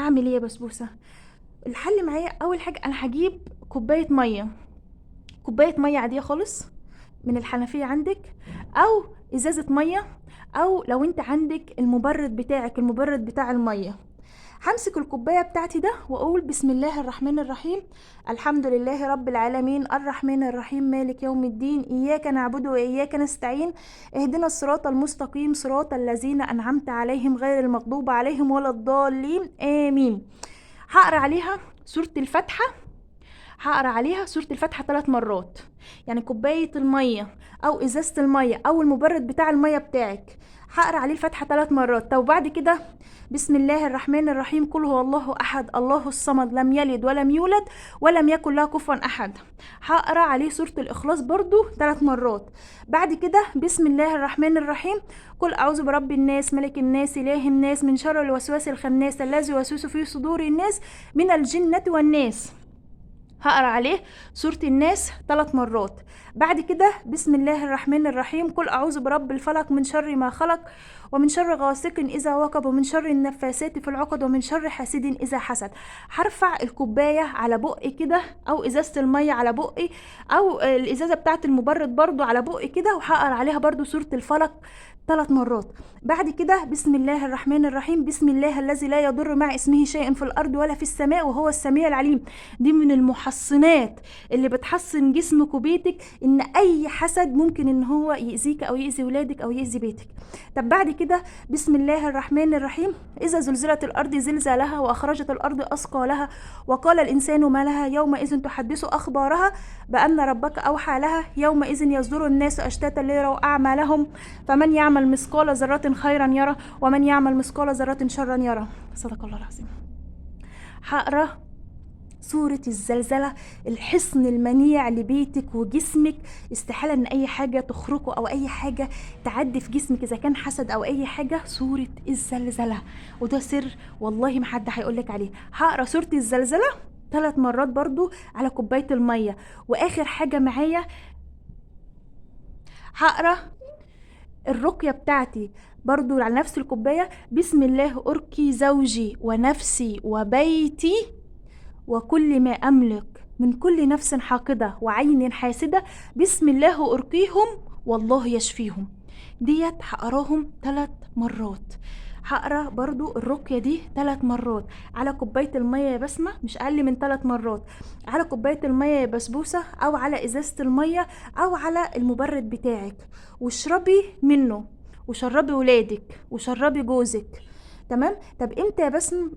اعمل ايه يا بسبوسه؟ الحل معايا اول حاجه انا هجيب كوبايه ميه عاديه خالص من الحنفيه عندك، او ازازه ميه، او لو انت عندك المبرد بتاعك، المبرد بتاع الميه. همسك الكوبايه بتاعتي ده واقول بسم الله الرحمن الرحيم، الحمد لله رب العالمين الرحمن الرحيم مالك يوم الدين، اياك نعبد واياك نستعين، اهدنا الصراط المستقيم صراط الذين انعمت عليهم غير المغضوب عليهم ولا الضالين امين. هقرا عليها سوره الفاتحه، هقرا عليها سورة الفاتحة 3 مرات. يعني كوباية المية او ازازة المية او المبرد بتاع المية بتاعك هقرا عليه الفاتحة 3 مرات. طب وبعد كده بسم الله الرحمن الرحيم قل هو الله احد الله الصمد لم يلد ولم يولد ولم يكن له كفوا احد، هقرا عليه سورة الاخلاص برضو 3 مرات. بعد كده بسم الله الرحمن الرحيم قل اعوذ برب الناس ملك الناس اله الناس من شر الوسواس الخناس الذي يوسوس في صدور الناس من الجنة والناس، هقرا عليه سورة الناس 3 مرات. بعد كده بسم الله الرحمن الرحيم قل اعوذ برب الفلق من شر ما خلق ومن شر غاسق اذا وقب ومن شر النفاثات في العقد ومن شر حاسد اذا حسد. هرفع الكوبايه على بقي كده او ازازه الميه على بقي او الازازه بتاعه المبرد برضو على بقي كده، وهقرا عليها برضو سورة الفلق 3 مرات. بعد كده بسم الله الرحمن الرحيم بسم الله الذي لا يضر مع اسمه شيء في الارض ولا في السماء وهو السميع العليم. دي من المحصنات اللي بتحصن جسمك وبيتك، ان اي حسد ممكن ان هو يأذيك او يأذي ولادك او يأذي بيتك. طب بعد كده بسم الله الرحمن الرحيم اذا زلزلت الارض زلزالها واخرجت الارض اثقالها وقال الانسان ما لها يومئذ تحدث اخبارها بان ربك اوحى لها يومئذ يصدر الناس اشتاتا ليروا اعمالهم فمن يعمل مثقال ذرة خيرا يره ومن يعمل مثقال ذرة شرا يره. صدق الله العظيم. هقرا سورة الزلزلة، الحصن المنيع لبيتك وجسمك، استحالة ان اي حاجة تخرقه او اي حاجة تعدي في جسمك اذا كان حسد او اي حاجة. سورة الزلزلة وده سر والله ما حد هيقولك عليه. هقرا سورة الزلزلة 3 مرات برضو على كوباية المية. واخر حاجة معايا هقرا الرقية بتاعتي برضو على نفس الكوباية، بسم الله أرقي زوجي ونفسي وبيتي وكل ما أملك من كل نفس حاقدة وعين حاسدة، بسم الله أرقيهم والله يشفيهم. ديت هقراهم 3 مرات. هقرا برضو الرقية دي 3 مرات على كوباية المية يا بسمة، مش أقل من 3 مرات على كوباية المية يا بسبوسة، أو على إزازة المية أو على المبرد بتاعك، واشربي منه وشربي ولادك وشربي جوزك. تمام. طب امتى يا بسم